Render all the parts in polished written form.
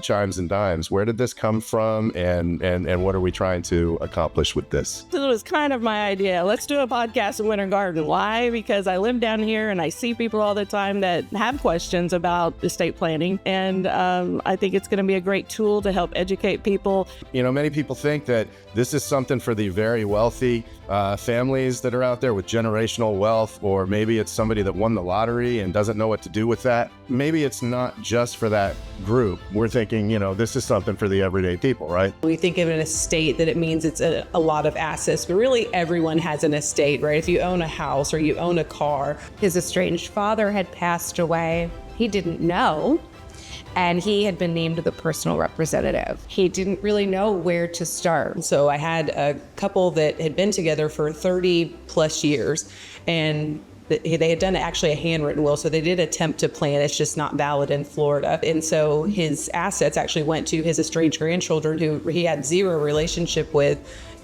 Chimes and Dimes. Where did this come from, and what are we trying to accomplish with this? It was kind of my idea. Let's do a podcast in Winter Garden. Why? Because I live down here and I see people all the time that have questions about estate planning. And I think it's going to be a great tool to help educate people. You know, many people think that this is something for the very wealthy families that are out there with generational wealth, or maybe it's somebody that won the lottery and doesn't know what to do with that. Maybe it's not just for that group. We're thinking, you know, this is something for the everyday people, right? We think of an estate that it means it's a lot of assets, but really everyone has an estate, right? If you own a house or you own a car. His estranged father had passed away. He didn't know, and he had been named the personal representative. He didn't really know where to start. So I had a couple that had been together for 30 plus years, and they had done actually a handwritten will, so they did attempt to plan. It's just not valid in Florida. And so his assets actually went to his estranged grandchildren, who he had zero relationship with.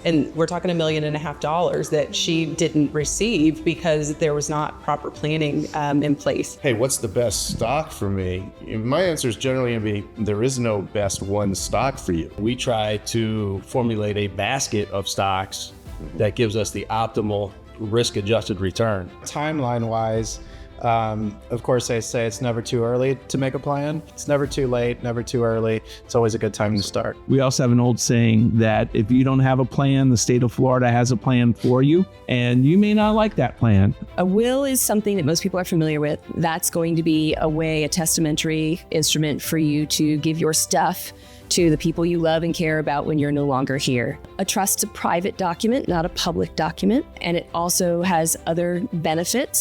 And we're talking $1.5 million that she didn't receive because there was not proper planning in place. Hey, what's the best stock for me? My answer is generally going to be, there is no best one stock for you. We try to formulate a basket of stocks that gives us the optimal risk-adjusted return. Timeline-wise, of course, I say it's never too early to make a plan. It's never too late, never too early. It's always a good time to start. We also have an old saying that if you don't have a plan, the state of Florida has a plan for you, and you may not like that plan. A will is something that most people are familiar with. That's going to be a testamentary instrument for you to give your stuff to the people you love and care about when you're no longer here. A trust's a private document, not a public document, and it also has other benefits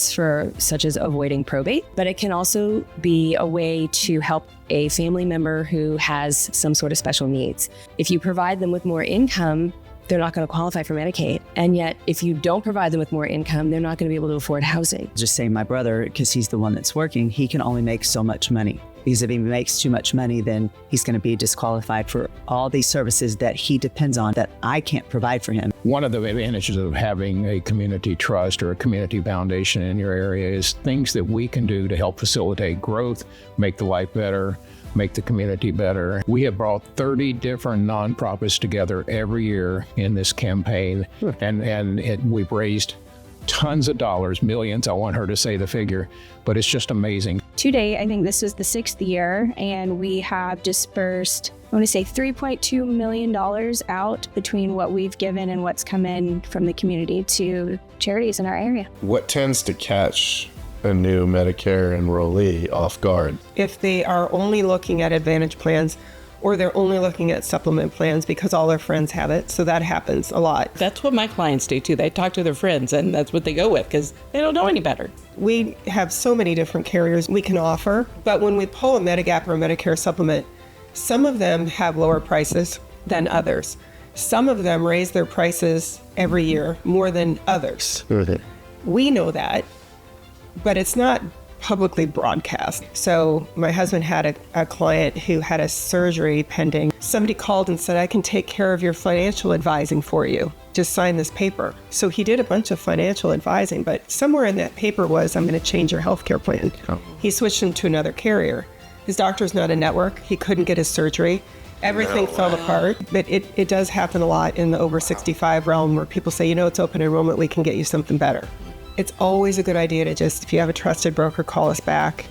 such as avoiding probate, but it can also be a way to help a family member who has some sort of special needs. If you provide them with more income, they're not going to qualify for Medicaid. And yet, if you don't provide them with more income, they're not going to be able to afford housing. Just say my brother, because he's the one that's working, he can only make so much money. Because if he makes too much money, then he's going to be disqualified for all these services that he depends on that I can't provide for him. One of the advantages of having a community trust or a community foundation in your area is things that we can do to help facilitate growth, make the life better, make the community better. We have brought 30 different nonprofits together every year in this campaign, and we've raised tons of dollars, millions. I want her to say the figure, but it's just amazing. To date, I think this is the 6th year, and we have dispersed, I want to say $3.2 million out between what we've given and what's come in from the community to charities in our area. What tends to catch a new Medicare enrollee off guard? If they are only looking at Advantage plans, or they're only looking at supplement plans because all their friends have it. So that happens a lot. That's what my clients do too. They talk to their friends and that's what they go with because they don't know any better. We have so many different carriers we can offer, but when we pull a Medigap or a Medicare supplement, some of them have lower prices than others. Some of them raise their prices every year more than others. We know that, but it's not publicly broadcast. So my husband had a client who had a surgery pending. Somebody called and said, I can take care of your financial advising for you. Just sign this paper. So he did a bunch of financial advising, but somewhere in that paper was, I'm going to change your healthcare plan. He switched him to another carrier. His doctor's not a network. He couldn't get his surgery. Everything fell apart, but it does happen a lot in the over 65 realm where people say, you know, it's open enrollment, we can get you something better. It's always a good idea to just, if you have a trusted broker, call us back.